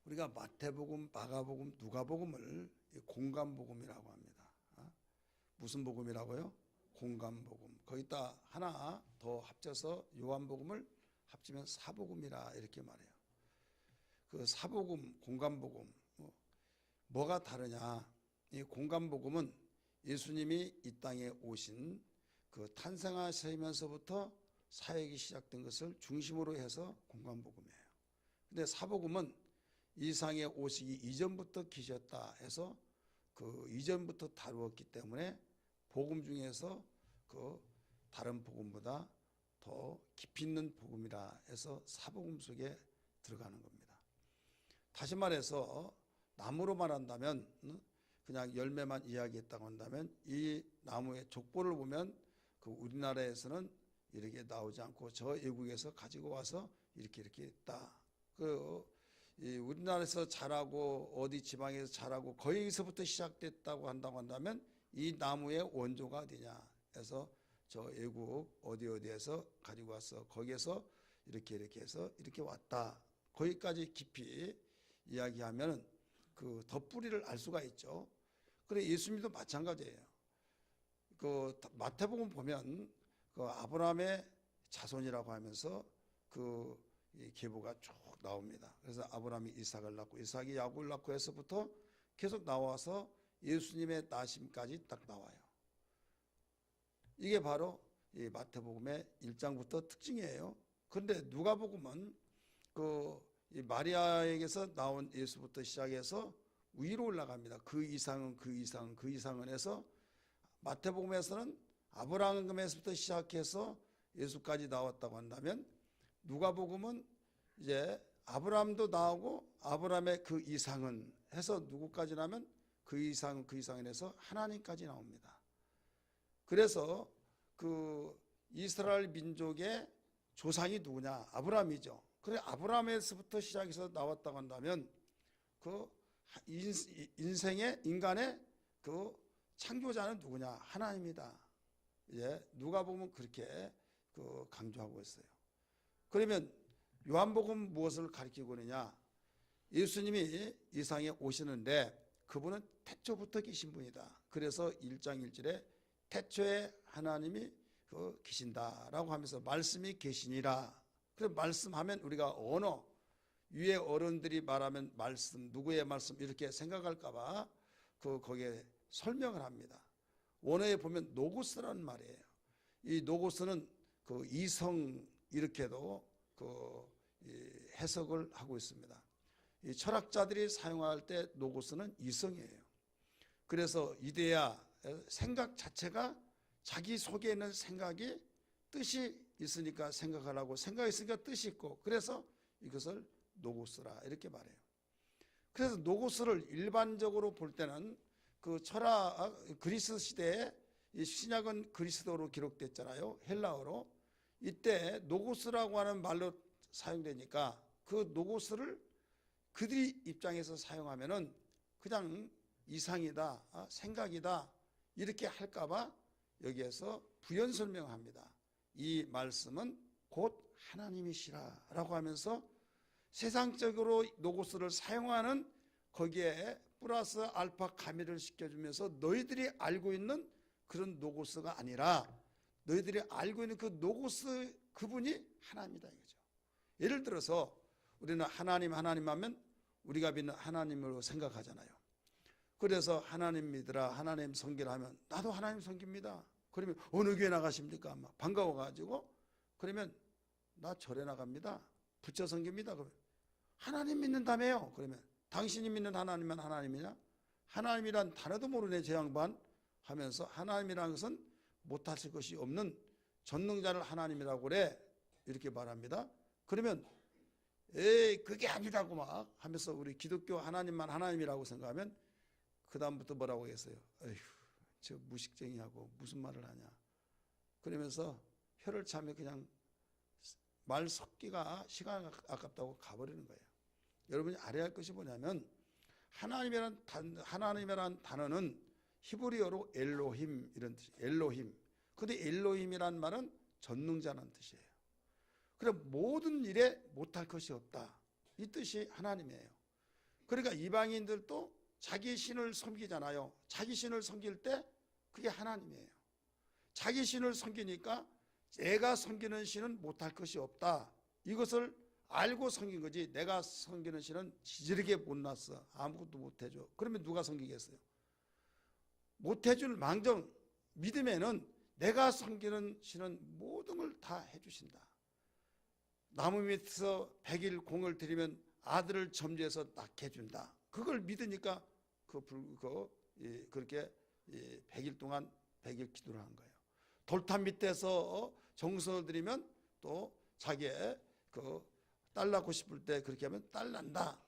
우리가 마태복음, 마가복음, 누가복음을 공감복음이라고 합니다. 무슨 복음이라고요? 공감복음. 거기다 하나 더 합쳐서 요한복음을 합치면 사복음이라 이렇게 말해요. 그 사복음, 공감복음 뭐가 다르냐? 이 공감복음은 예수님이 이 땅에 오신 그 탄생하시면서부터 사역이 시작된 것을 중심으로 해서 공감복음이에요. 근데 사복음은 이 세상에 오시기 이전부터 계셨다 해서 그 이전부터 다루었기 때문에 복음 중에서 그 다른 복음보다 더 깊이 있는 복음이라 해서 사복음 속에 들어가는 겁니다. 다시 말해서 나무로 말한다면 그냥 열매만 이야기했다고 한다면 이 나무의 족보를 보면 그 우리나라에서는 이렇게 나오지 않고 저 외국에서 가지고 와서 이렇게 했다. 우리나라에서 자라고 어디 지방에서 자라고 거기서부터 시작됐다고 한다면 이 나무의 원조가 어디냐 해서 저 외국 어디에서 가지고 와서 거기에서 이렇게 해서 이렇게 왔다. 거기까지 깊이 이야기하면 그 덧뿌리를 알 수가 있죠. 그래 예수님도 마찬가지예요. 그 마태복음 보면 그 아브라함의 자손이라고 하면서 그 계보가 쭉 나옵니다. 그래서 아브라함이 이삭을 낳고 이삭이 야곱을 낳고 해서부터 계속 나와서 예수님의 나심까지 딱 나와요. 이게 바로 이 마태복음의 1장부터 특징이에요. 그런데 누가복음은 그 이 마리아에게서 나온 예수부터 시작해서 위로 올라갑니다. 그 이상은 해서 마태복음에서는 아브라함에서부터 시작해서 예수까지 나왔다고 한다면 누가복음은 이제 아브라함도 나오고 아브라함의 그 이상은 해서 누구까지 나면 그 이상은 해서 하나님까지 나옵니다. 그래서 그 이스라엘 민족의 조상이 누구냐? 아브라함이죠. 그래 아브라함에서부터 시작해서 나왔다고 한다면 그 인간의 그 창조자는 누구냐? 하나님이다. 예, 누가복음은 그렇게 그 강조하고 있어요. 그러면 요한복음 무엇을 가리키고 있느냐? 예수님이 이 세상에 오시는데 그분은 태초부터 계신 분이다. 그래서 1장 1절에 태초에 하나님이 계신다라고 하면서 말씀이 계시니라. 그래서 말씀하면 우리가 언어, 위에 어른들이 말하면 말씀, 누구의 말씀 이렇게 생각할까봐 거기에 설명을 합니다. 원어에 보면 노고스라는 말이에요. 이 노고스는 그 이성 이렇게도 해석을 하고 있습니다. 이 철학자들이 사용할 때 노고스는 이성이에요. 그래서 이데아 생각 자체가 자기 속에 있는 생각이 뜻이 있으니까 생각을 하고 생각이 있으니까 뜻이 있고 그래서 이것을 노고스라 이렇게 말해요. 그래서 노고스를 일반적으로 볼 때는 그 철학 그리스 시대에 이 신약은 그리스어로 기록됐잖아요. 헬라어로. 이때 노고스라고 하는 말로 사용되니까 그 노고스를 그들이 입장에서 사용하면은 그냥 이상이다, 생각이다 이렇게 할까봐 여기에서 부연 설명합니다. 이 말씀은 곧 하나님이시라라고 하면서 세상적으로 노고스를 사용하는 거기에 플러스 알파 가미를 시켜주면서 너희들이 알고 있는 그런 노고스가 아니라 너희들이 알고 있는 그 노고스 그분이 하나님이다 이거죠. 예를 들어서 우리는 하나님 하면 우리가 믿는 하나님으로 생각하잖아요. 그래서 하나님 믿으라 하나님 섬기라 하면 나도 하나님 섬깁니다. 그러면 어느 교회 나가십니까? 막 반가워가지고 그러면 나 절에 나갑니다. 부처 섬깁니다. 그러면 하나님 믿는다며요. 그러면 당신이 믿는 하나님만 하나님이냐? 하나님이란 단어도 모르네 제 양반 하면서 하나님이라는 것은 못하실 것이 없는 전능자를 하나님이라고 그래 이렇게 말합니다. 그러면 에이 그게 아니라고 막 하면서 우리 기독교 하나님만 하나님이라고 생각하면 그 다음부터 뭐라고 했어요? 에휴 저 무식쟁이하고 무슨 말을 하냐 그러면서 혀를 차며 그냥 말 섞기가 시간 아깝다고 가버리는 거예요. 여러분이 알아야 할 것이 뭐냐면 하나님이란 단어는 히브리어로 엘로힘 이런 뜻이에요. 엘로힘. 근데 엘로힘이란 말은 전능자라는 뜻이에요. 그럼 모든 일에 못할 것이 없다. 이 뜻이 하나님이에요. 그러니까 이방인들도 자기 신을 섬기잖아요. 자기 신을 섬길 때 그게 하나님이에요. 자기 신을 섬기니까 내가 섬기는 신은 못할 것이 없다. 이것을 알고 섬긴 거지. 내가 섬기는 신은 지저리게 못났어. 아무것도 못해줘. 그러면 누가 섬기겠어요? 못해줄 망정 믿음에는 내가 섬기는 신은 모든 걸 다 해주신다. 나무 밑에서 100일 공을 들이면 아들을 점지해서 낳게 해준다. 그걸 믿으니까 그렇게 100일 동안 100일 기도를 한 거예요. 돌탑 밑에서 정성을 들이면 또 자기의 딸 낳고 싶을 때 그렇게 하면 딸 난다.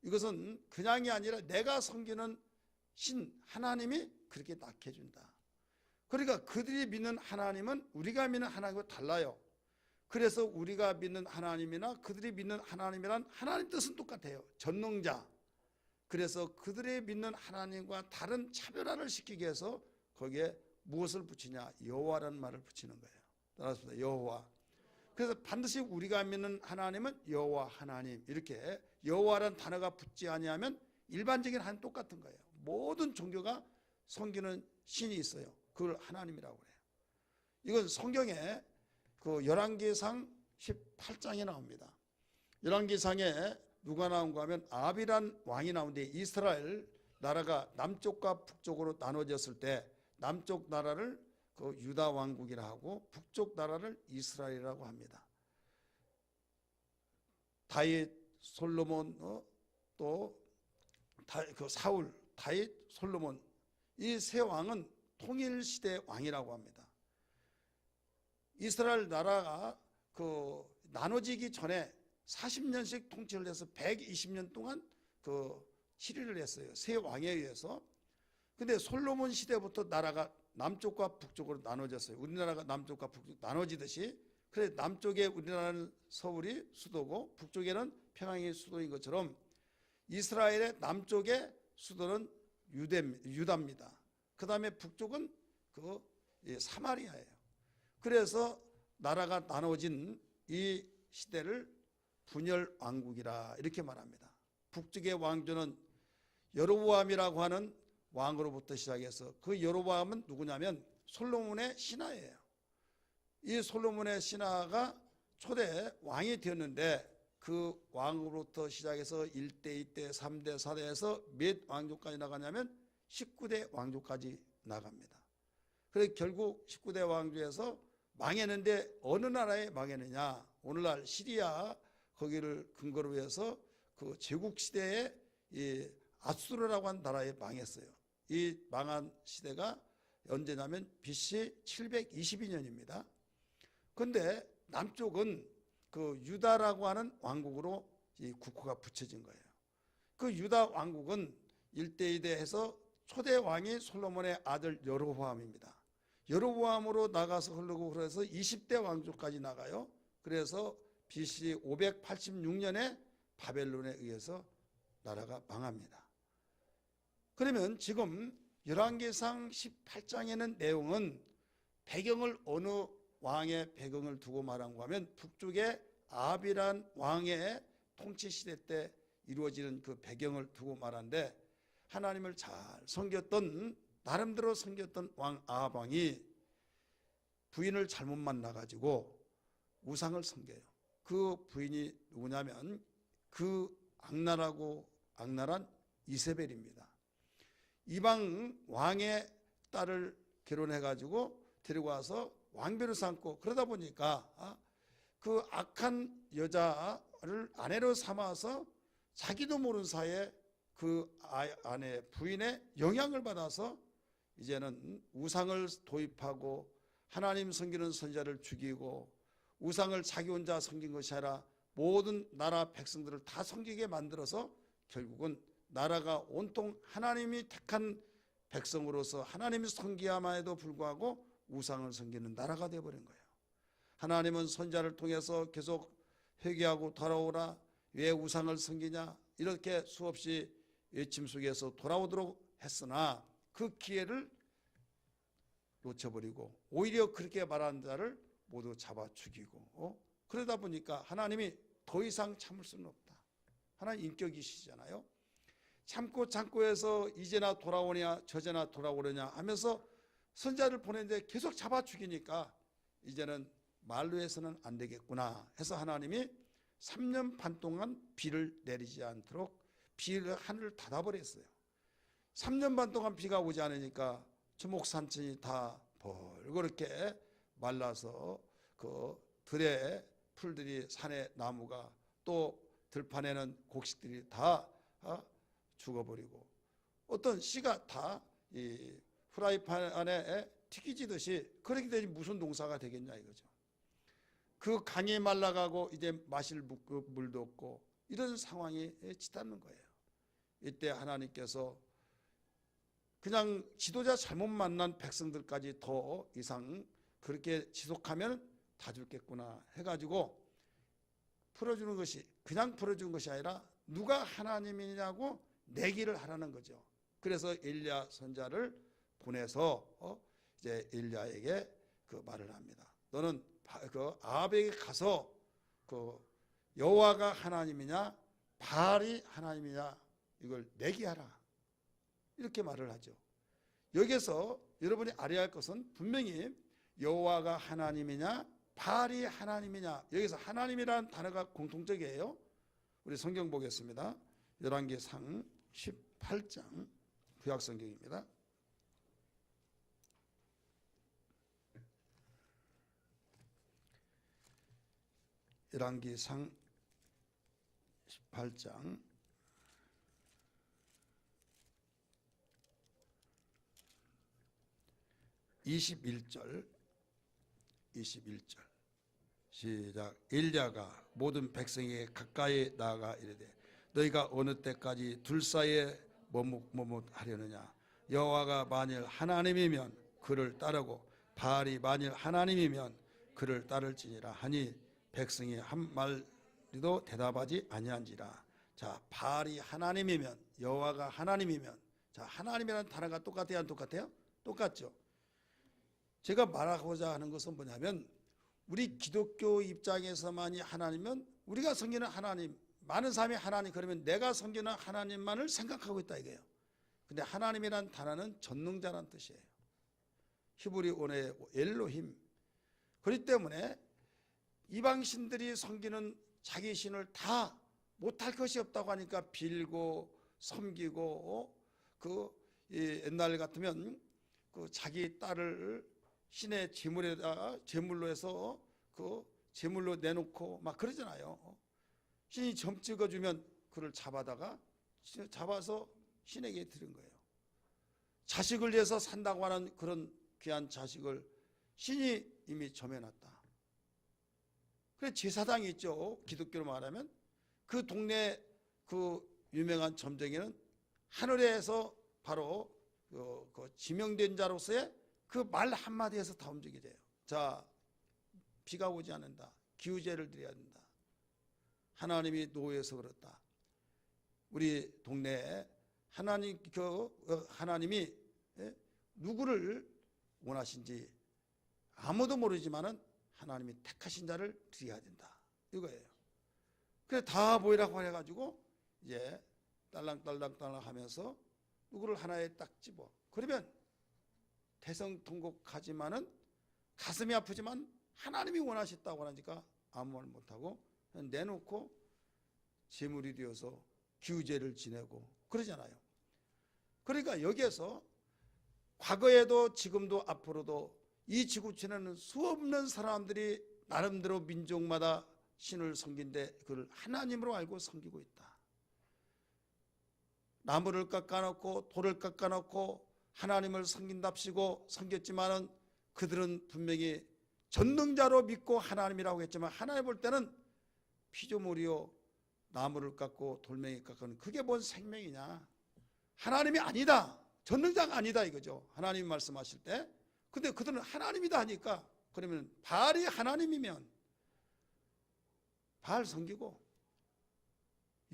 이것은 그냥이 아니라 내가 섬기는 신 하나님이 그렇게 낳게 해준다. 그러니까 그들이 믿는 하나님은 우리가 믿는 하나님과 달라요. 그래서 우리가 믿는 하나님이나 그들이 믿는 하나님이란 하나님 뜻은 똑같아요. 전능자. 그래서 그들이 믿는 하나님과 다른 차별화를 시키기 위해서 거기에 무엇을 붙이냐? 여호와라는 말을 붙이는 거예요. 따라서 여호와. 그래서 반드시 우리가 믿는 하나님은 여호와 하나님. 이렇게 여호와라는 단어가 붙지 아니하면 일반적인 하나님 똑같은 거예요. 모든 종교가 섬기는 신이 있어요. 그걸 하나님이라고 그래요. 이건 성경에 열왕기상 18장에 나옵니다. 열왕기상에 누가 나온가 하면 아비란 왕이 나오는데 이스라엘 나라가 남쪽과 북쪽으로 나눠졌을 때 남쪽 나라를 유다 왕국이라 하고 북쪽 나라를 이스라엘이라고 합니다. 다윗, 솔로몬, 또 사울, 다윗, 솔로몬 이 세 왕은 통일시대 왕이라고 합니다. 이스라엘 나라가 나눠지기 전에 40년씩 통치를 해서 120년 동안 치리를 했어요. 세 왕에 의해서. 근데 솔로몬 시대부터 나라가 남쪽과 북쪽으로 나눠졌어요. 우리나라가 남쪽과 북쪽 나눠지듯이. 그래 남쪽에 우리나라는 서울이 수도고 북쪽에는 평양이 수도인 것처럼 이스라엘의 남쪽의 수도는 유다입니다. 그 다음에 북쪽은 사마리아예요. 그래서 나라가 나눠진 이 시대를 분열 왕국이라 이렇게 말합니다. 북쪽의 왕조는 여로보암이라고 하는 왕으로부터 시작해서 그 여로보암은 누구냐면 솔로몬의 신하예요. 이 솔로몬의 신하가 초대 왕이 되었는데 그 왕으로부터 시작해서 1대, 2대, 3대, 4대에서 몇 왕조까지 나가냐면 19대 왕조까지 나갑니다. 그래서 결국 19대 왕조에서 망했는데 어느 나라에 망했느냐? 오늘날 시리아 거기를 근거로 해서 그 제국 시대에 이 아수르라고 한 나라에 망했어요. 이 망한 시대가 언제냐면 BC 722년입니다. 그런데 남쪽은 유다라고 하는 왕국으로 이 국호가 붙여진 거예요. 그 유다 왕국은 1대 2대 해서 초대 왕이 솔로몬의 아들 여로보암입니다. 여로보암으로 나가서 흐르고 그래서 20대 왕조까지 나가요. 그래서 BC 586년에 바벨론에 의해서 나라가 망합니다. 그러면 지금 열왕기상 18장에는 내용은 배경을 어느 왕의 배경을 두고 말한가 하면 북쪽의 아합이란 왕의 통치 시대 때 이루어지는 그 배경을 두고 말하는데 하나님을 잘 섬겼던 나름대로 섬겼던 왕 아합 왕이 부인을 잘못 만나가지고 우상을 섬겨요. 그 부인이 누구냐면 그 악랄한 이세벨입니다. 이방 왕의 딸을 결혼해가지고 데리고 와서 왕비를 삼고 그러다 보니까 그 악한 여자를 아내로 삼아서 자기도 모르는 사이에 그 아내 부인의 영향을 받아서 이제는 우상을 도입하고 하나님 섬기는 선지자를 죽이고 우상을 자기 혼자 섬긴 것이 아니라 모든 나라 백성들을 다 섬기게 만들어서 결국은 나라가 온통 하나님이 택한 백성으로서 하나님이 섬기야만에도 불구하고 우상을 섬기는 나라가 되어버린 거예요. 하나님은 선지자를 통해서 계속 회개하고 돌아오라, 왜 우상을 섬기냐 이렇게 수없이 외침 속에서 돌아오도록 했으나 그 기회를 놓쳐버리고 오히려 그렇게 말하는 자를 모두 잡아 죽이고 그러다 보니까 하나님이 더 이상 참을 수는 없다. 하나님 인격이시잖아요. 참고 해서 이제나 돌아오냐 저제나 돌아오느냐 하면서 선자를 보냈는데 계속 잡아 죽이니까 이제는 말로 해서는 안 되겠구나 해서 하나님이 3년 반 동안 비를 내리지 않도록 비를 하늘을 닫아버렸어요. 3년 반 동안 비가 오지 않으니까 주목산천이 다 벌겋게 말라서 그 들에 풀들이 산의 나무가 또 들판에는 곡식들이 다 죽어버리고 어떤 씨가 다 이 프라이팬 안에 튀기지듯이 그렇게 되니 무슨 농사가 되겠냐 이거죠. 그 강이 말라가고 이제 마실 물도 없고 이런 상황이 치닫는 거예요. 이때 하나님께서 그냥 지도자 잘못 만난 백성들까지 더 이상 그렇게 지속하면 다 죽겠구나 해가지고 풀어주는 것이 그냥 풀어주는 것이 아니라 누가 하나님이냐고 내기를 하라는 거죠. 그래서 엘리야 선자를 보내서 이제 엘리야에게 그 말을 합니다. 너는 그 아합에게 가서 그 여호와가 하나님이냐 바알이 하나님이냐 이걸 내기하라 이렇게 말을 하죠. 여기서 여러분이 알아야 할 것은 분명히 여호와가 하나님이냐 바알이 하나님이냐 여기서 하나님이라는 단어가 공통적이에요. 우리 성경 보겠습니다. 열왕기상 18장 구약성경입니다. 열왕기상 18장 21절 시작. 엘리야가 모든 백성에게 가까이 나아가 이르되 너희가 어느 때까지 둘 사이에 머뭇하려느냐. 여호와가 만일 하나님이면 그를 따르고 바알이 만일 하나님이면 그를 따를지니라 하니 백성이 한 마디도 대답하지 아니한지라. 자, 바알이 하나님이면 여호와가 하나님이면 자, 하나님이라는 단어가 똑같아요 안 똑같아요? 똑같죠. 제가 말하고자 하는 것은 뭐냐면 우리 기독교 입장에서만이 하나님은 우리가 섬기는 하나님 많은 사람이 하나님 그러면 내가 섬기는 하나님만을 생각하고 있다 이거예요. 근데 하나님이란 단어는 전능자라는 뜻이에요. 히브리어의 엘로힘. 그렇기 때문에 이방신들이 섬기는 자기 신을 다 못할 것이 없다고 하니까 빌고 섬기고 옛날 같으면 그 자기 딸을 신의 제물로 해서 그 제물로 내놓고 막 그러잖아요. 신이 점 찍어주면 그를 잡아서 신에게 드린 거예요. 자식을 위해서 산다고 하는 그런 귀한 자식을 신이 이미 점해놨다. 그래 제사당이 있죠. 기독교로 말하면 그 동네 그 유명한 점쟁이는 하늘에서 바로 그 지명된 자로서의 그 말 한마디에서 다 움직이게 돼요. 자, 비가 오지 않는다. 기우제를 드려야 된다. 하나님이 노예해서 그렇다. 우리 동네에 하나님이 누구를 원하신지 아무도 모르지만은 하나님이 택하신 자를 드려야 된다. 이거예요. 그래 다 모이라고 해가지고 이제 딸랑딸랑 하면서 누구를 하나에 딱 집어. 그러면 대성통곡하지만은 가슴이 아프지만 하나님이 원하셨다고 하니까 아무 말 못하고 내놓고 제물이 되어서 기우제를 지내고 그러잖아요. 그러니까 여기에서 과거에도 지금도 앞으로도 이 지구촌에는 수없는 사람들이 나름대로 민족마다 신을 섬긴데 그걸 하나님으로 알고 섬기고 있다. 나무를 깎아놓고 돌을 깎아놓고 하나님을 섬긴답시고 섬겼지만은 그들은 분명히 전능자로 믿고 하나님이라고 했지만 하나님 볼 때는 피조물이요 나무를 깎고 돌멩이 깎는 그게 뭔 생명이냐. 하나님이 아니다. 전능자가 아니다 이거죠. 하나님 말씀하실 때. 근데 그들은 하나님이다 하니까 그러면 바알이 하나님이면 바알 섬기고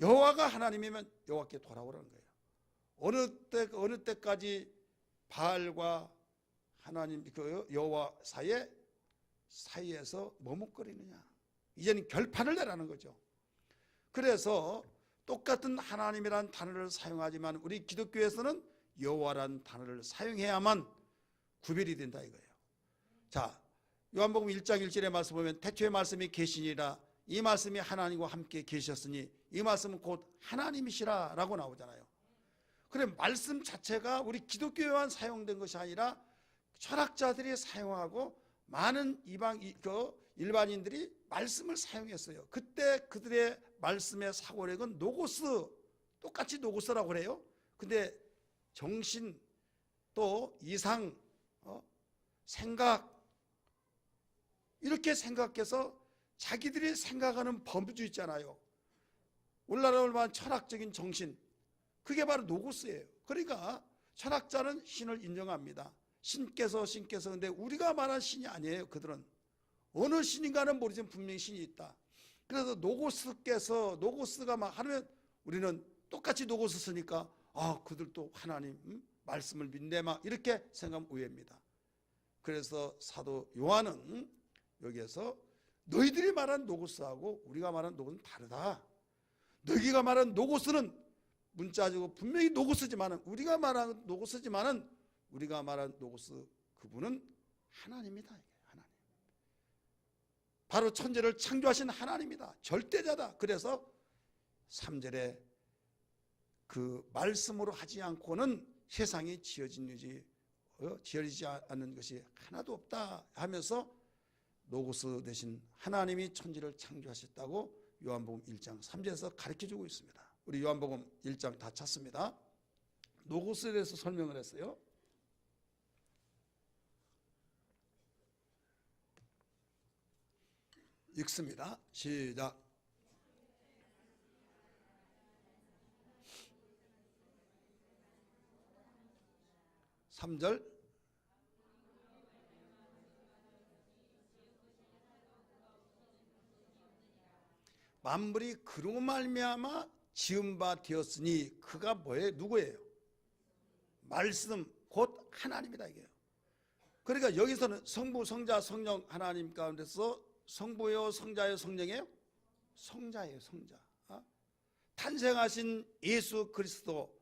여호와가 하나님이면 여호와께 돌아오라는 거예요. 어느 때까지 바알과 하나님 그 여호와 사이에서 머뭇거리느냐. 이제는 결판을 내라는 거죠. 그래서 똑같은 하나님이란 단어를 사용하지만 우리 기독교에서는 여호와란 단어를 사용해야만 구별이 된다 이거예요. 자, 요한복음 1장 1절의 말씀 보면 태초에 말씀이 계시니라, 이 말씀이 하나님과 함께 계셨으니 이 말씀은 곧 하나님이시라 라고 나오잖아요. 그래, 말씀 자체가 우리 기독교에만 사용된 것이 아니라 철학자들이 사용하고 많은 일반인들이 말씀을 사용했어요. 그때 그들의 말씀의 사고력은 노고스, 똑같이 노고스라고 그래요. 근데 정신, 또 이상, 생각, 이렇게 생각해서 자기들이 생각하는 범주 있잖아요. 오늘날을 말한 철학적인 정신, 그게 바로 노고스예요. 그러니까 철학자는 신을 인정합니다. 신께서 근데 우리가 말한 신이 아니에요. 그들은 어느 신인가는 모르지만 분명히 신이 있다. 그래서 노고스가 막 하면 우리는 똑같이 노고스 쓰니까 그들도 하나님 말씀을 믿네 막 이렇게 생각하면 오해입니다. 그래서 사도 요한은 여기에서 너희들이 말한 노고스하고 우리가 말한 노고스는 다르다. 너희가 말한 노고스는 문자적으로 분명히 노고스지만은 우리가 말한 노고스 그분은 하나님이다. 하나님. 바로 천지를 창조하신 하나님이다. 절대자다. 그래서 3절에 그 말씀으로 하지 않고는 세상이 지어지지 않는 것이 하나도 없다 하면서 노고스 대신 하나님이 천지를 창조하셨다고 요한복음 1장 3절에서 가르쳐주고 있습니다. 우리 요한복음 1장 다 찾습니다. 노고스에 대해서 설명을 했어요. 읽습니다. 시작. (3절) 만물이 그로 말미암아 지은 바 되었으니 그가 뭐예요? 누구예요? 말씀 곧 하나님이다 이게요. 그러니까 여기서는 성부, 성자, 성령 하나님 가운데서 성부요, 성자요, 성령이에요? 성자예요, 성자. 탄생하신 예수 그리스도,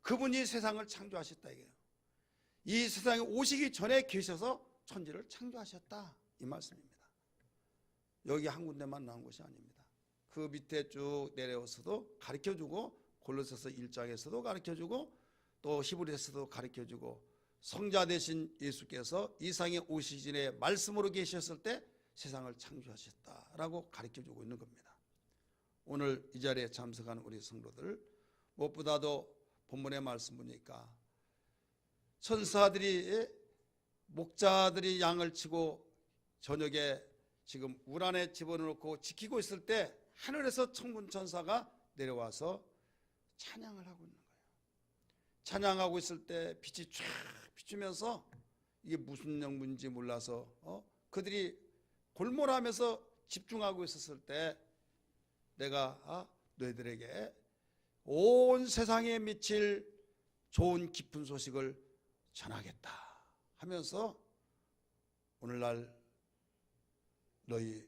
그분이 세상을 창조하셨다 이게요. 이 세상에 오시기 전에 계셔서 천지를 창조하셨다 이 말씀입니다. 여기 한 군데만 나온 것이 아닙니다. 그 밑에 쭉 내려와서도 가르쳐주고, 골로새서 1장에서도 가르쳐주고, 또 히브리서도 가르쳐주고, 성자 되신 예수께서 이 세상에 오시기 전에 말씀으로 계셨을 때 세상을 창조하셨다라고 가르쳐주고 있는 겁니다. 오늘 이 자리에 참석하는 우리 성도들, 무엇보다도 본문의 말씀 보니까 천사들이, 목자들이 양을 치고 저녁에 지금 울 안에 집어넣고 지키고 있을 때 하늘에서 천군 천사가 내려와서 찬양을 하고 있는 거예요. 찬양하고 있을 때 빛이 쫙 비추면서 이게 무슨 영문인지 몰라서 그들이 골몰하면서 집중하고 있었을 때 내가 너희들에게 온 세상에 미칠 좋은 기쁜 소식을 전하겠다 하면서 오늘날 너희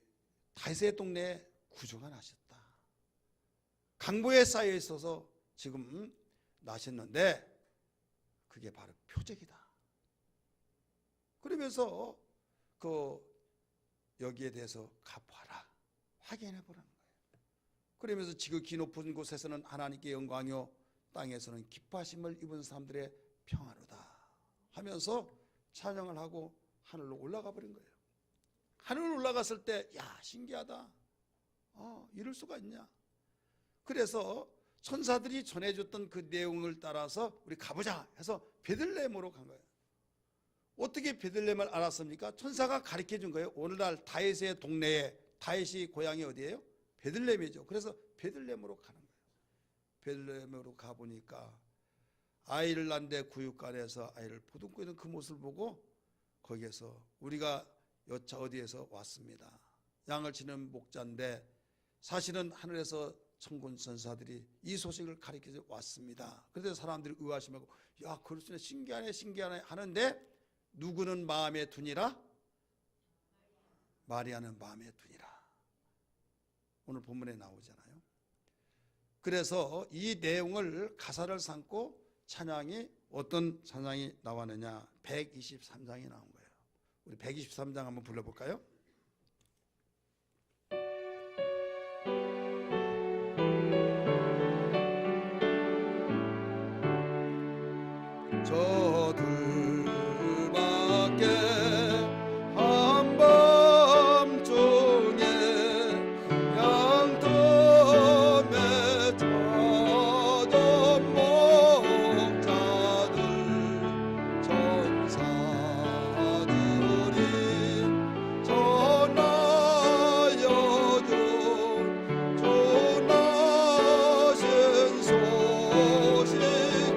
다윗의 동네에 구주가 나셨다. 강보에 쌓여 있어서 지금 나셨는데 그게 바로 표적이다. 그러면서 여기에 대해서 가보아라, 확인해 보라는 거예요. 그러면서 지극히 높은 곳에서는 하나님께 영광이요 땅에서는 기뻐하심을 입은 사람들의 평화로다 하면서 찬양을 하고 하늘로 올라가 버린 거예요. 하늘로 올라갔을 때 야, 신기하다. 이럴 수가 있냐. 그래서 천사들이 전해줬던 그 내용을 따라서 우리 가보자 해서 베들레헴으로 간 거예요. 어떻게 베들레헴을 알았습니까? 천사가 가르쳐 준 거예요. 오늘날 다윗의 동네에, 다윗이 고향이 어디예요? 베들레헴이죠. 그래서 베들레헴으로 가는 거예요. 베들레헴으로 가보니까 아이를 낳은 데 구육간에서 아이를 보듬고 있는 그 모습을 보고 거기에서 우리가 여차 어디에서 왔습니다. 양을 치는 목자인데 사실은 하늘에서 천군 천사들이 이 소식을 가르쳐서 왔습니다. 그래서 사람들이 의아심하고 야, 그렇구나, 신기하네 신기하네 하는데 누구는 마음에 두니라? 마리아는 마음에 두니라. 오늘 본문에 나오잖아요. 그래서 이 내용을 가사를 삼고 찬양이 어떤 찬양이 나왔느냐, 123장이 나온 거예요. 우리 123장 한번 불러볼까요? 저 둘밖에 한밤중에 양tom에 젖은 목자들 전사들이 전하여준 전하신 소식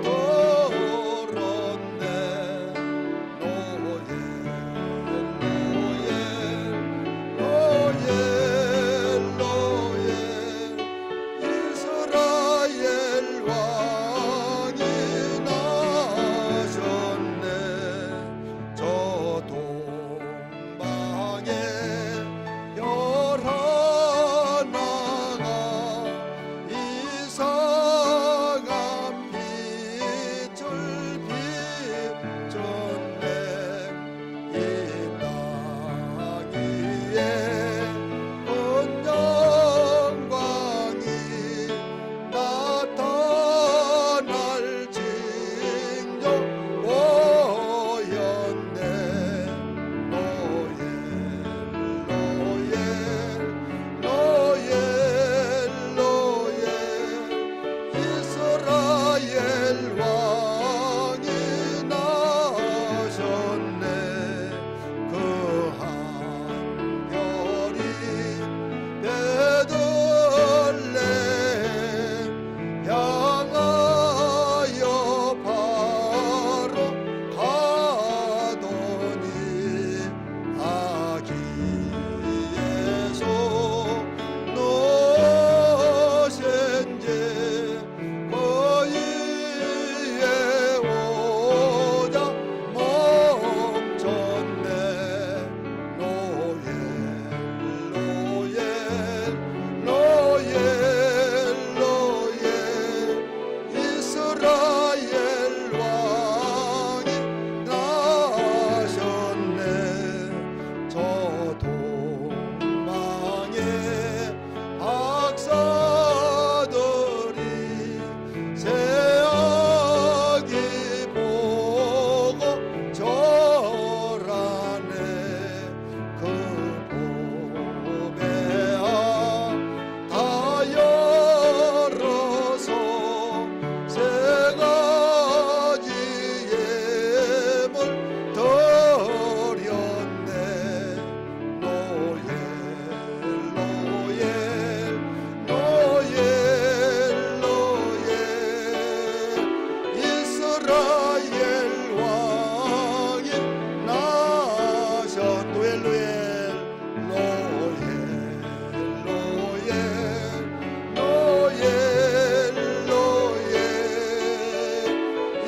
들었네. 이스라엘 왕이 나셨네. 저 동방에 별 하나가 이상한 빛을 비췄네. 이 땅 위에 큰 영광이 나타날 징조 보였네. 노엘 이스라엘 왕이 나셨네. 그 한 별이 베들레헴 향하여 바로 가더니 아기에서 노신지 거의에 오자 멈췄네. 노엘 이스라엘 왕이 나셨네. 저 동방의 박사들이 새아기 보고 절하네. 그 보배야 다 열어서 세 가지 예물 드렸네. 이스라엘 왕이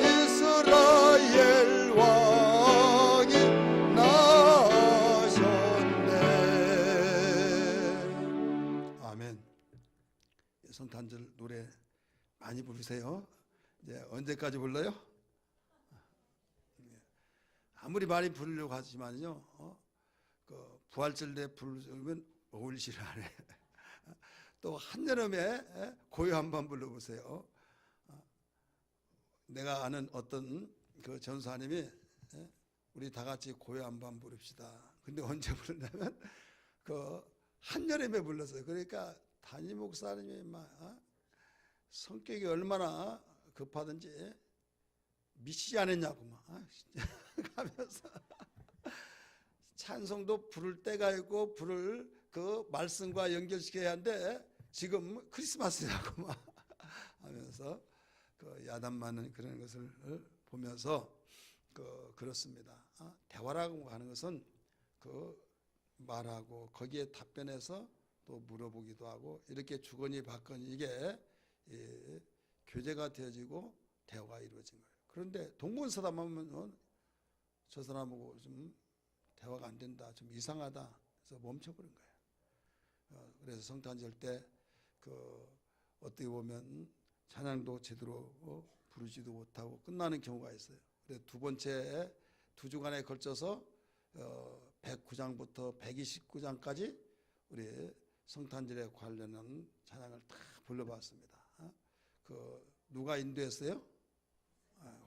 이스라엘 왕이 나셨네. 아멘. 성탄절 노래 많이 부르세요. 이제 언제까지 불러요? 아무리 많이 부르려고 하지만요, 그 부활절 때 부르면 어울리질 않아요. 또 한여름에 고요 한번 불러보세요. 내가 아는 어떤 그 전사님이 우리 다 같이 고요 한번 부릅시다. 근데 언제 부르냐면 그 한여름에 불렀어요. 그러니까 담임 목사님이 막 성격이 얼마나 급하든지 미치지 않았냐고 막 가면서 찬송도 부를 때가 있고 부를 그 말씀과 연결시켜야 하는데 지금 크리스마스라고 막 하면서 그 야단 맞는 그런 것을 보면서 그렇습니다. 대화라고 하는 것은 그 말하고 거기에 답변해서 또 물어보기도 하고 이렇게 주거니 받거니 이게 교제가 되어지고 대화가 이루어진 거예요. 그런데 동문서답하면 저 사람하고 좀 대화가 안 된다, 좀 이상하다, 그래서 멈춰버린 거예요. 그래서 성탄절 때 그 어떻게 보면 찬양도 제대로 부르지도 못하고 끝나는 경우가 있어요. 그래서 두 번째 2주간에 걸쳐서 109장부터 129장까지 우리 성탄절에 관련한 찬양을 다 불러봤습니다. 누가 인도했어요?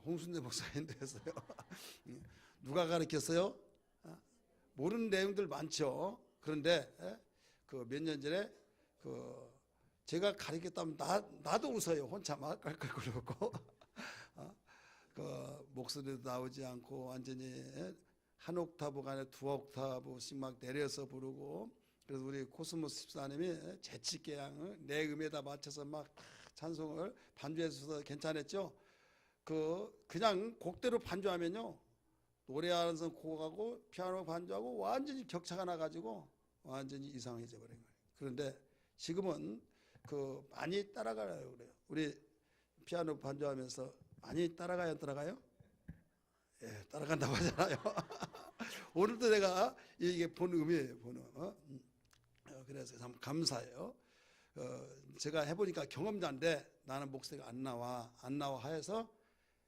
홍순대 목사 인도했어요. 누가 가르쳤어요? 모르는 내용들 많죠. 그런데 몇 년 전에 제가 가르쳤다면 나도 웃어요. 혼자 막 깔깔 끓고 목소리도 나오지 않고 완전히 한 옥타브가 아니라 2옥타브씩 막 내려서 부르고, 그래서 우리 코스모스 집사님이 재치있게 내 음에다 맞춰서 막 찬송을 반주해서 괜찮았죠. 그냥 곡대로 반주하면요, 노래하는 선 곡하고 피아노 반주하고 완전히 격차가 나가지고 완전히 이상해져 버린 거예요. 그런데 지금은 많이 따라가요. 그래요. 우리 피아노 반주하면서 많이 따라가요, 안 따라가요? 예, 따라간다고 하잖아요. 오늘도 내가 이게 본음이에요, 본음. 그래서 참 감사해요. 제가 해보니까 경험자인데 나는 목소리가 안 나와 하여서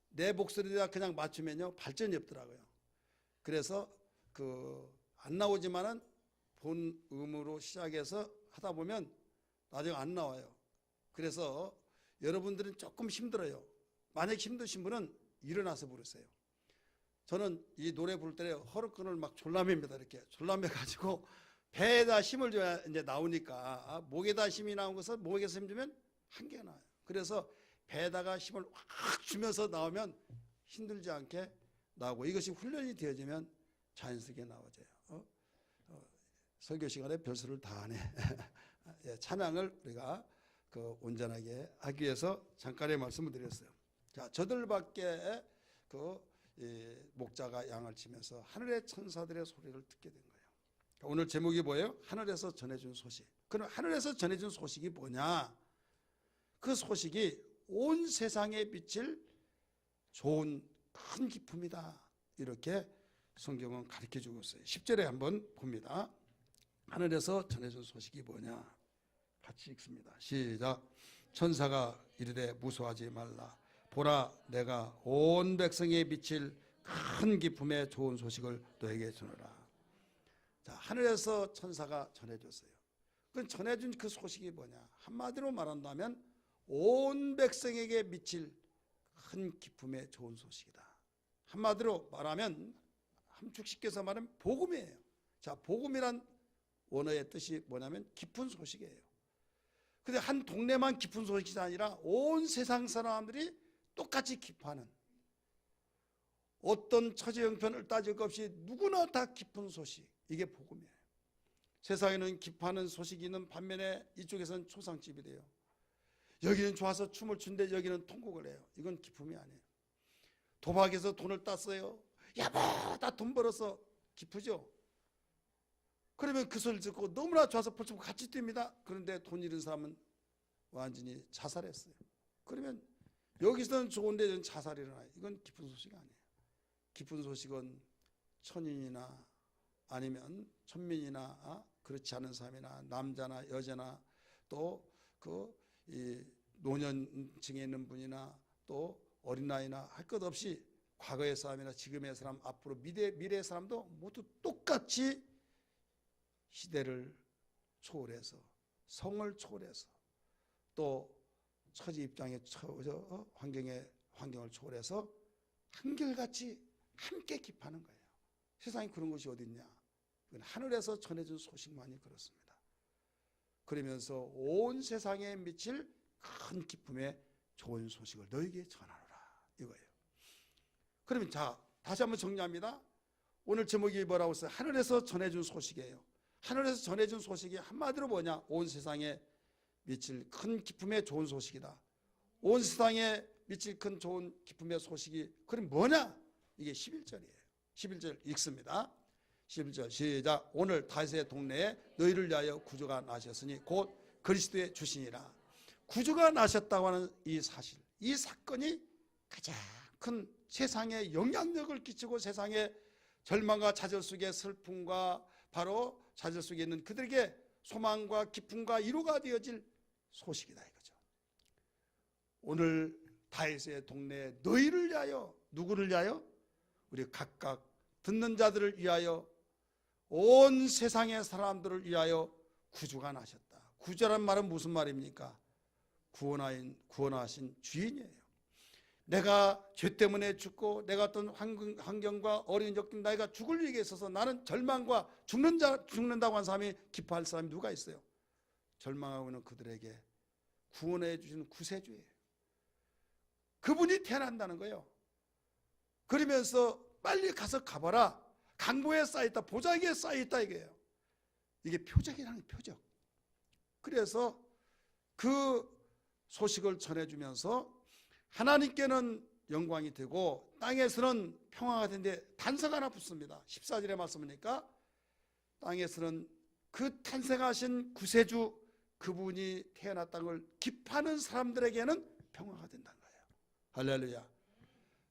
내 목소리에다 그냥 맞추면요 발전이 없더라고요. 그래서 안 나오지만은 본음으로 시작해서 하다 보면 나중에 안 나와요. 그래서 여러분들은 조금 힘들어요. 만약 힘드신 분은 일어나서 부르세요. 저는 이 노래 부를 때 허리끈을 막 졸라맵니다. 이렇게 졸라매가지고 배에다 힘을 줘야 이제 나오니까, 목에다 힘이 나온 것은 목에서 힘 주면 한계가 나와요. 그래서 배에다가 힘을 확 주면서 나오면 힘들지 않게 나오고, 이것이 훈련이 되어지면 자연스럽게 나와져요. 설교 시간에 별수를 다 하네. 예, 찬양을 우리가 온전하게 하기 위해서 잠깐의 말씀을 드렸어요. 자, 저들밖에 목자가 양을 치면서 하늘의 천사들의 소리를 듣게 된 거예요. 오늘 제목이 뭐예요? 하늘에서 전해준 소식. 그럼 하늘에서 전해준 소식이 뭐냐? 그 소식이 온 세상에 비칠 좋은 큰 기쁨이다. 이렇게 성경은 가르쳐주고 있어요. 10절에 한번 봅니다. 하늘에서 전해준 소식이 뭐냐? 같이 읽습니다. 시작. 천사가 이르되 무서워하지 말라. 보라, 내가 온 백성에 비칠 큰 기쁨의 좋은 소식을 너에게 전하라. 자, 하늘에서 천사가 전해줬어요. 그 전해준 그 소식이 뭐냐? 한마디로 말한다면 온 백성에게 미칠 큰 기쁨의 좋은 소식이다. 한마디로 말하면, 함축시켜서 말하면 복음이에요. 자, 복음이란 원어의 뜻이 뭐냐면 깊은 소식이에요. 근데 한 동네만 깊은 소식이 아니라 온 세상 사람들이 똑같이 기뻐하는, 어떤 처지 형편을 따질 것 없이 누구나 다 깊은 소식, 이게 복음이에요. 세상에는 기뻐하는 소식이 있는 반면에 이쪽에서는 초상집이 돼요. 여기는 좋아서 춤을 추는데 여기는 통곡을 해요. 이건 기쁨이 아니에요. 도박에서 돈을 땄어요. 여보, 나 돈 벌어서 기쁘죠? 그러면 그 소리를 듣고 너무나 좋아서 벌써 같이 뜁니다. 그런데 돈 잃은 사람은 완전히 자살했어요. 그러면 여기서는 좋은데 저는 자살이 일어나요. 이건 기쁜 소식이 아니에요. 기쁜 소식은 천인이나 아니면 천민이나 그렇지 않은 사람이나 남자나 여자나 또 이 노년층에 있는 분이나 또 어린아이나 할 것 없이 과거의 사람이나 지금의 사람, 앞으로 미래의 사람도 모두 똑같이 시대를 초월해서, 성을 초월해서, 또 처지 입장의 환경을 초월해서 한결같이 함께 기뻐하는 거예요. 세상에 그런 것이 어디 있냐? 그건 하늘에서 전해준 소식만이 그렇습니다. 그러면서 온 세상에 미칠 큰 기쁨의 좋은 소식을 너에게 전하노라, 이거예요. 그러면 자, 다시 한번 정리합니다. 오늘 제목이 뭐라고 했어요? 하늘에서 전해준 소식이에요. 하늘에서 전해준 소식이 한마디로 뭐냐? 온 세상에 미칠 큰 기쁨의 좋은 소식이다. 온 세상에 미칠 큰 좋은 기쁨의 소식이 그럼 뭐냐? 이게 11절이에요. 11절 읽습니다. 11절 시작. 오늘 다윗의 동네에 너희를 위하여 구주가 나셨으니 곧 그리스도의 주시니라. 구주가 나셨다고 하는 이 사실, 이 사건이 가장 큰 세상에 영향력을 끼치고 세상의 절망과 좌절 속의 슬픔과 바로 좌절 속에 있는 그들에게 소망과 기쁨과 위로가 되어질 소식이다, 이거죠. 오늘 다윗의 동네에 너희를 위하여, 누구를 위하여? 우리 각각 듣는 자들을 위하여, 온 세상의 사람들을 위하여 구주가 나셨다. 구주란 말은 무슨 말입니까? 구원하신 주인이에요. 내가 죄 때문에 죽고 내가 어떤 환경과 어려운 적등 나이가 죽을 위기에 있어서 나는 절망과 죽는다고 한 사람이 기뻐할 사람이 누가 있어요? 절망하고 있는 그들에게 구원해 주신 구세주예요. 그분이 태어난다는 거예요. 그러면서 빨리 가서 가봐라. 강보에 쌓여있다, 보자기에 쌓여있다 이게요. 이게 표적이라는 표적. 그래서 그 소식을 전해주면서 하나님께는 영광이 되고 땅에서는 평화가 되는데 단서가 하나 붙습니다. 14절의 말씀이니까 땅에서는 그 탄생하신 구세주 그분이 태어났다는 걸 기뻐하는 사람들에게는 평화가 된다는 거예요. 할렐루야.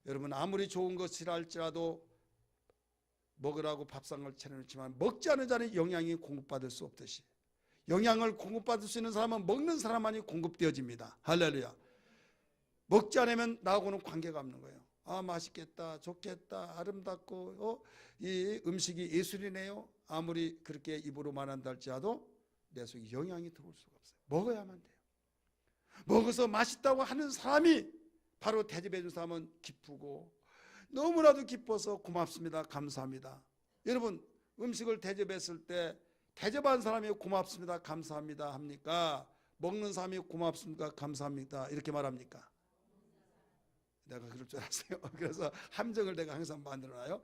여러분, 아무리 좋은 것이라 할지라도 먹으라고 밥상을 차려놓지만 먹지 않은 자는 영양이 공급받을 수 없듯이 영양을 공급받을 수 있는 사람은 먹는 사람만이 공급되어집니다. 할렐루야. 먹지 않으면 나하고는 관계가 없는 거예요. 아, 맛있겠다, 좋겠다, 아름답고 이 음식이 예술이네요. 아무리 그렇게 입으로 말한다 할지라도 내 속에 영양이 들어올 수가 없어요. 먹어야만 돼요. 먹어서 맛있다고 하는 사람이 바로 대접해 준 사람은 기쁘고 너무나도 기뻐서 고맙습니다, 감사합니다. 여러분, 음식을 대접했을 때 대접한 사람이 고맙습니다, 감사합니다 합니까? 먹는 사람이 고맙습니까, 감사합니다 이렇게 말합니까? 내가 그럴 줄 알았어요. 그래서 함정을 내가 항상 만들어놔요.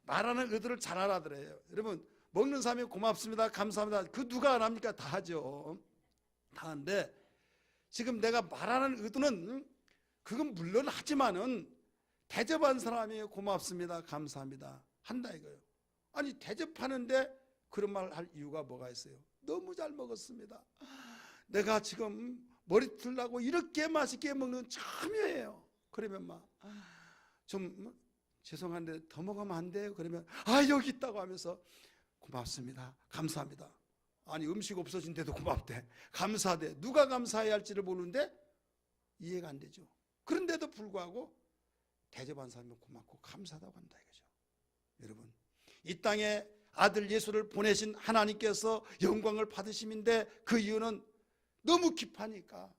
말하는 의도를 잘 알아들어요. 여러분, 먹는 사람이 고맙습니다, 감사합니다 그 누가 안 합니까? 다 하죠. 다 하는데 지금 내가 말하는 의도는 그건 물론 하지만은 대접한 사람이 고맙습니다, 감사합니다 한다 이거예요. 아니, 대접하는데 그런 말 할 이유가 뭐가 있어요? 너무 잘 먹었습니다. 내가 지금 머리 틀라고 이렇게 맛있게 먹는 처음이에요. 그러면 막 좀 죄송한데 더 먹으면 안 돼요? 그러면 여기 있다고 하면서 고맙습니다, 감사합니다. 아니, 음식 없어진데도 고맙대, 감사대. 누가 감사해야 할지를 모르는데 이해가 안 되죠. 그런데도 불구하고 대접한 사람이 고맙고 감사하다고 한다 이거죠. 여러분, 이 땅에 아들 예수를 보내신 하나님께서 영광을 받으심인데 그 이유는 너무 기뻐하니까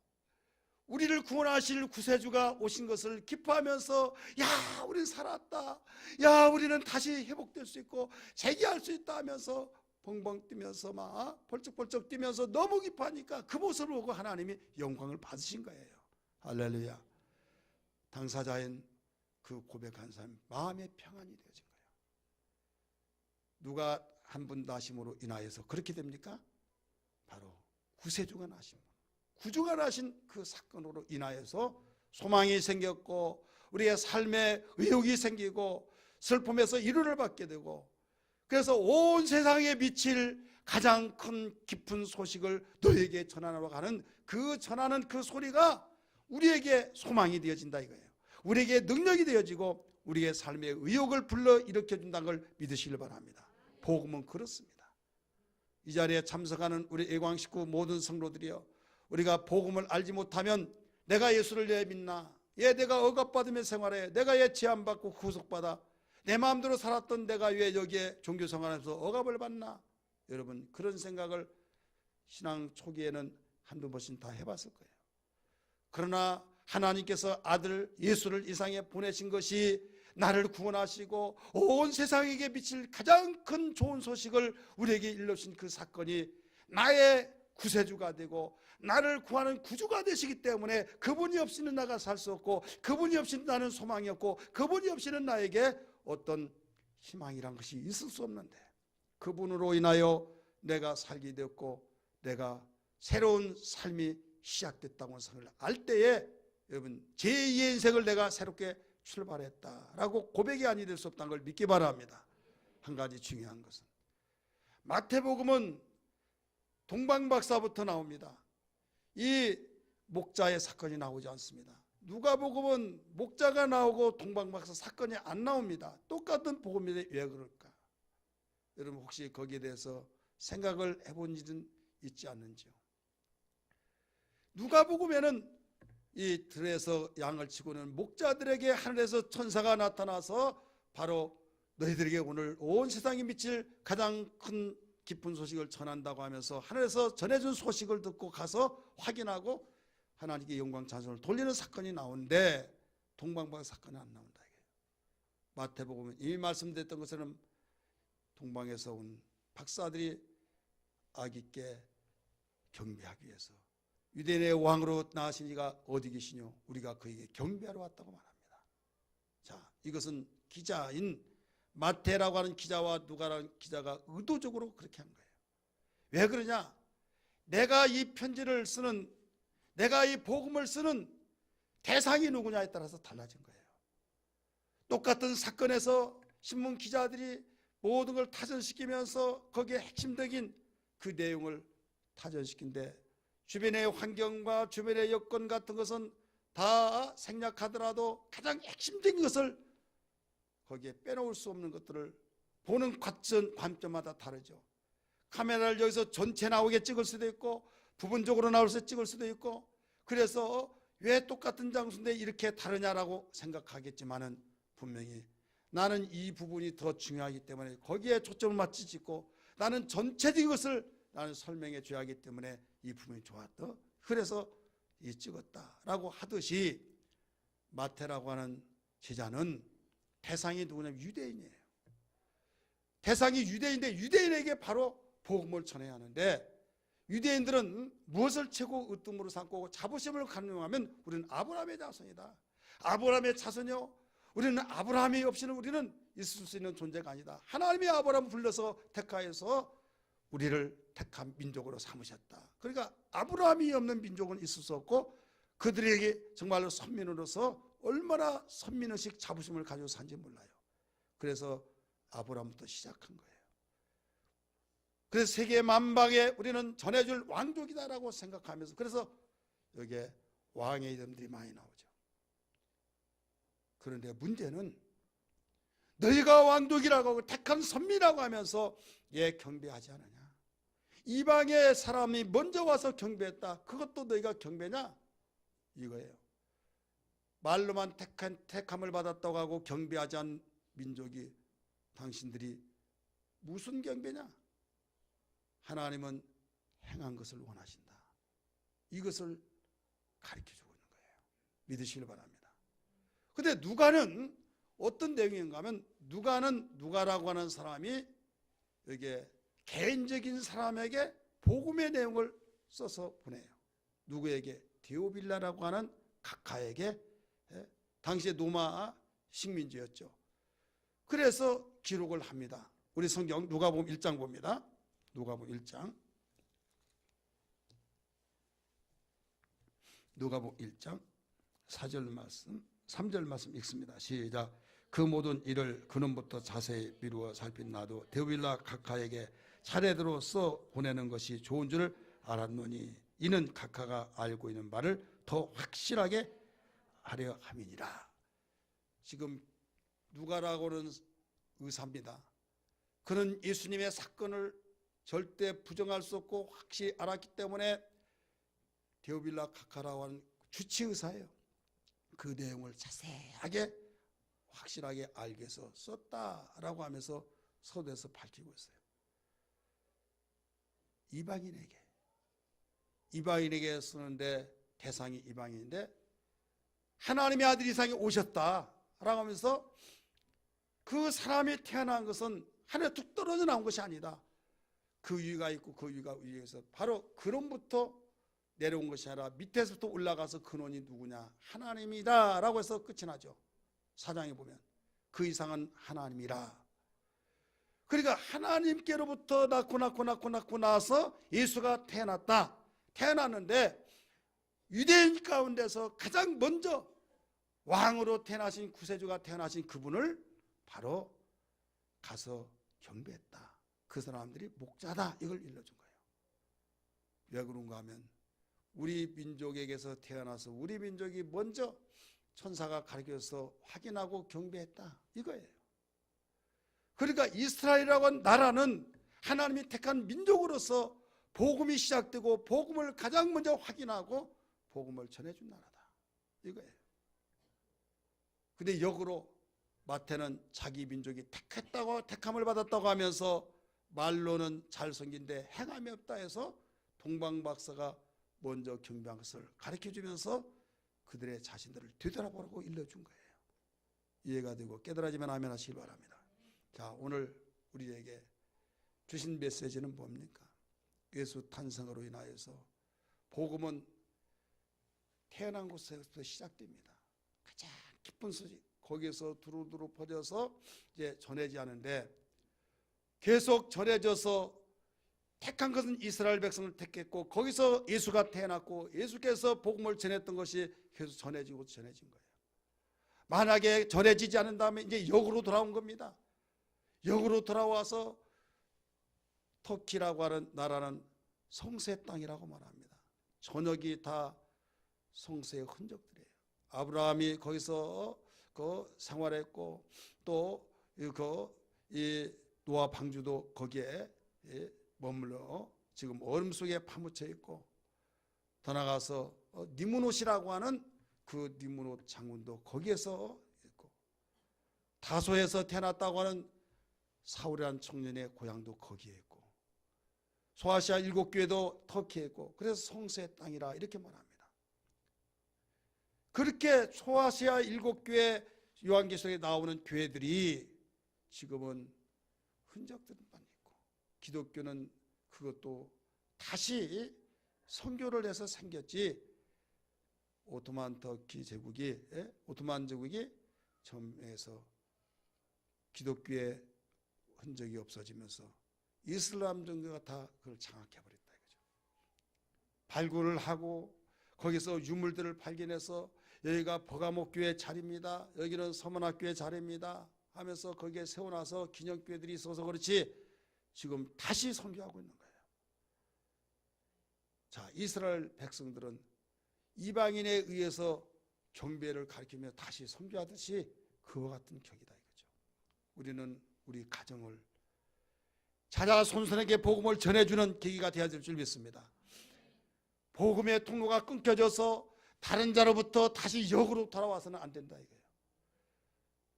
우리를 구원하실 구세주가 오신 것을 기뻐하면서 야, 우리는 살았다, 야, 우리는 다시 회복될 수 있고 재기할 수 있다 하면서 벙벙 뛰면서 막 벌쩍벌쩍 뛰면서 너무 기뻐하니까 그 모습을 보고 하나님이 영광을 받으신 거예요. 할렐루야. 당사자인 그 고백한 사람 마음의 평안이 되어진 거예요. 누가 한 분 나심으로 인하여서 그렇게 됩니까? 바로 구세주가 나심, 구주가 나신 그 사건으로 인하여서 소망이 생겼고 우리의 삶에 의욕이 생기고 슬픔에서 위로를 받게 되고, 그래서 온 세상에 미칠 가장 큰 깊은 소식을 너에게 전하러 가는 그 전하는 그 소리가 우리에게 소망이 되어진다 이거예요. 우리에게 능력이 되어지고 우리의 삶의 의욕을 불러일으켜준다는 걸 믿으시길 바랍니다. 복음은 그렇습니다. 이 자리에 참석하는 우리 애광 식구 모든 성도들이여, 우리가 복음을 알지 못하면 내가 예수를 왜 믿나, 내가 억압받으며 생활해, 내가 왜 제한받고 구속받아, 내 마음대로 살았던 내가 왜 여기에 종교생활하면서 억압을 받나. 여러분, 그런 생각을 신앙 초기에는 한두 번씩 다 해봤을 거예요. 그러나 하나님께서 아들 예수를 이 세상에 보내신 것이 나를 구원하시고 온 세상에게 미칠 가장 큰 좋은 소식을 우리에게 일러주신 그 사건이 나의 구세주가 되고 나를 구하는 구주가 되시기 때문에 그분이 없이는 나가 살 수 없고 그분이 없이는 나는 소망이 없고 그분이 없이는 나에게 어떤 희망이란 것이 있을 수 없는데, 그분으로 인하여 내가 살게 되었고 내가 새로운 삶이 시작됐다고 생각을 알 때에 여러분, 제2의 인생을 내가 새롭게 출발했다라고 고백이 아니 될 수 없다는 걸 믿기 바랍니다. 한 가지 중요한 것은 마태복음은 동방박사부터 나옵니다. 이 목자의 사건이 나오지 않습니다. 누가복음은 목자가 나오고 동방박사 사건이 안 나옵니다. 똑같은 복음인데 왜 그럴까? 여러분, 혹시 거기에 대해서 생각을 해본 일은 있지 않는지요? 누가복음에는 이 들에서 양을 치고는 목자들에게 하늘에서 천사가 나타나서 바로 너희들에게 오늘 온 세상이 미칠 가장 큰 기쁜 소식을 전한다고 하면서 하늘에서 전해준 소식을 듣고 가서 확인하고 하나님께 영광 찬송을 돌리는 사건이 나오는데 동방박 사건이 안 나온다. 마태복음은 이미 말씀드렸던 것처럼 동방에서 온 박사들이 아기께 경배하기 위해서 유대인의 왕으로 나으신 이가 어디 계시뇨? 우리가 그에게 경배하러 왔다고 말합니다. 자, 이것은 기자인 마태라고 하는 기자와 누가라는 기자가 의도적으로 그렇게 한 거예요. 왜 그러냐? 내가 이 편지를 쓰는, 내가 이 복음을 쓰는 대상이 누구냐에 따라서 달라진 거예요. 똑같은 사건에서 신문 기자들이 모든 걸 타전시키면서 거기에 핵심적인 그 내용을 타전시킨데 주변의 환경과 주변의 여건 같은 것은 다 생략하더라도 가장 핵심적인 것을 거기에 빼놓을 수 없는 것들을 보는 관점마다 다르죠. 카메라를 여기서 전체 나오게 찍을 수도 있고 부분적으로 나올 수 찍을 수도 있고, 그래서 왜 똑같은 장소인데 이렇게 다르냐라고 생각하겠지만은 분명히 나는 이 부분이 더 중요하기 때문에 거기에 초점을 맞춰 찍고 나는 전체적인 것을 나는 설명해 줘야 하기 때문에 이 부분이 좋았다. 그래서 이 찍었다라고 하듯이 마태라고 하는 제자는 대상이 누구냐면 유대인이에요. 대상이 유대인인데 유대인에게 바로 복음을 전해야 하는데 유대인들은 무엇을 최고 으뜸으로 삼고 자부심을 강요하면 우리는 아브라함의 자손이다. 아브라함의 자손이요. 우리는 아브라함이 없이는 우리는 있을 수 있는 존재가 아니다. 하나님이 아브라함을 불러서 택하여서 우리를 택한 민족으로 삼으셨다. 그러니까 아브라함이 없는 민족은 있을 수 없고 그들에게 정말로 선민으로서 얼마나 선민의식 자부심을 가지고 산지 몰라요. 그래서 아브라함부터 시작한 거예요. 그래서 세계 만방에 우리는 전해줄 왕족이다라고 생각하면서, 그래서 여기에 왕의 이름들이 많이 나오죠. 그런데 문제는 너희가 왕족이라고 하고 택한 선미라고 하면서 얘 경배하지 않느냐. 이방의 사람이 먼저 와서 경배했다. 그것도 너희가 경배냐? 이거예요. 말로만 택함을 받았다고 하고 경배하지 않은 민족이 당신들이 무슨 경배냐? 하나님은 행한 것을 원하신다. 이것을 가르쳐주고 있는 거예요. 믿으시길 바랍니다. 그런데 누가는 어떤 내용인가 하면 누가라고 하는 사람이 여기에 개인적인 사람에게 복음의 내용을 써서 보내요. 누구에게? 데오빌라라고 하는 각하에게. 당시에 로마 식민지였죠. 그래서 기록을 합니다. 우리 성경 누가복음 1장 봅니다. 누가복음 1장. 누가복음 1장 4절 말씀, 3절 말씀 읽습니다. 시작. 그 모든 일을 그놈부터 자세히 미루어 살핀 나도 데오빌라 각하에게 차례대로 써 보내는 것이 좋은 줄 알았노니 이는 각하가 알고 있는 바를 더 확실하게 하려 함이니라. 지금 누가라고는 의사입니다. 그는 예수님의 사건을 절대 부정할 수 없고 확실히 알았기 때문에 데오빌라 각하라고 하는 주치의사예요. 그 내용을 자세하게 확실하게 알게 해서 썼다라고 하면서 서두에서 밝히고 있어요. 이방인에게 쓰는데 대상이 이방인인데 하나님의 아들 이상이 오셨다라고 하면서 그 사람이 태어난 것은 하늘에 툭 떨어져 나온 것이 아니다. 그 위가 있고 그 위가 위에서 바로 근원부터 내려온 것이 아니라 밑에서부터 올라가서 근원이 누구냐? 하나님이다 라고 해서 끝이 나죠. 사장에 보면 그 이상은 하나님이라. 그러니까 하나님께로부터 낳고 나서 예수가 태어났는데 유대인 가운데서 가장 먼저 왕으로 태어나신 구세주가 태어나신 그분을 바로 가서 경배했다. 그 사람들이 목자다. 이걸 일러준 거예요. 왜 그런가 하면 우리 민족에게서 태어나서 우리 민족이 먼저 천사가 가르쳐서 확인하고 경배했다. 이거예요. 그러니까 이스라엘이라고 하는 나라는 하나님이 택한 민족으로서 복음이 시작되고 복음을 가장 먼저 확인하고 복음을 전해준 나라다. 이거예요. 근데 역으로 마태는 자기 민족이 택함을 받았다고 하면서 말로는 잘 섬긴데 행함이 없다 해서 동방박사가 먼저 경배한 것을 가르쳐주면서 그들의 자신들을 되돌아보라고 일러준 거예요. 이해가 되고 깨달아지면 아멘 하시기 바랍니다. 자, 오늘 우리에게 주신 메시지는 뭡니까? 예수 탄생으로 인하여서 복음은 태어난 곳에서부터 시작됩니다. 가장 깊은 소식, 거기에서 두루두루 퍼져서 이제 전해지 않은데 계속 전해져서 택한 것은 이스라엘 백성을 택했고 거기서 예수가 태어났고 예수께서 복음을 전했던 것이 계속 전해진 거예요. 만약에 전해지지 않은 다음에 이제 역으로 돌아온 겁니다. 역으로 돌아와서 터키라고 하는 나라는 성세 땅이라고 말합니다. 전역이 다 성세의 흔적들이에요. 아브라함이 거기서 생활했고 또 이 노아 방주도 거기에 머물러 지금 얼음 속에 파묻혀 있고 더 나가서 니므롯이라고 하는 그 니므롯 장군도 거기에서 있고 다소에서 태어났다고 하는 사울이라는 청년의 고향도 거기에 있고 소아시아 7교회도 터키에 있고 그래서 성세의 땅이라 이렇게 말합니다. 그렇게 소아시아 7교회 요한계시록에 나오는 교회들이 지금은 흔적들만 있고 기독교는 그것도 다시 선교를 해서 생겼지 오토만 터키 제국이 오토만 제국이 점에서 기독교의 흔적이 없어지면서 이슬람 종교가 다 그걸 장악해버렸다 이거죠. 발굴을 하고 거기서 유물들을 발견해서 여기가 버가목교회 자리입니다. 여기는 서문학교회 자리입니다. 하면서 거기에 세워놔서 기념교회들이 있어서 그렇지 지금 다시 선교하고 있는 거예요. 자, 이스라엘 백성들은 이방인에 의해서 경배를 가르치며 다시 선교하듯이 그와 같은 격이다 이거죠. 우리는 우리 가정을 자자손손에게 복음을 전해주는 계기가 되어야 될 줄 믿습니다. 복음의 통로가 끊겨져서 다른 자로부터 다시 역으로 돌아와서는 안 된다 이거예요.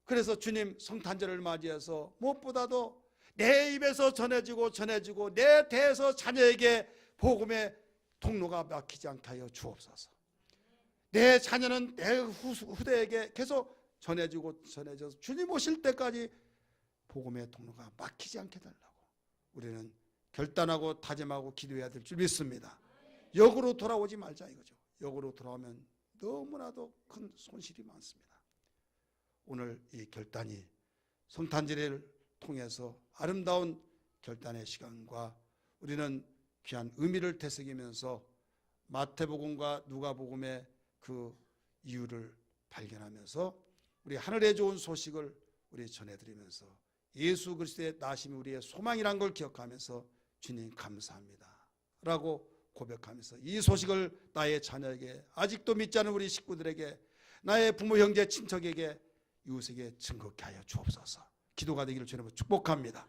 그래서 주님 성탄절을 맞이해서 무엇보다도 내 입에서 전해지고 내 대에서 자녀에게 복음의 통로가 막히지 않게 하여 주옵소서. 내 자녀는 내 후대에게 계속 전해져서 주님 오실 때까지 복음의 통로가 막히지 않게 달라고 우리는 결단하고 다짐하고 기도해야 될 줄 믿습니다. 역으로 돌아오지 말자 이거죠. 역으로 돌아오면 너무나도 큰 손실이 많습니다. 오늘 이 결단이 성탄절을 통해서 아름다운 결단의 시간과 우리는 귀한 의미를 되새기면서 마태복음과 누가복음의 그 이유를 발견하면서 우리 하늘의 좋은 소식을 우리 전해드리면서 예수 그리스도의 나심이 우리의 소망이란 걸 기억하면서 주님 감사합니다 라고 고백하면서 이 소식을 나의 자녀에게 아직도 믿지 않은 우리 식구들에게 나의 부모 형제 친척에게 이웃에게 증거케 하여 주옵소서. 기도가 되기를 주님으로 축복합니다.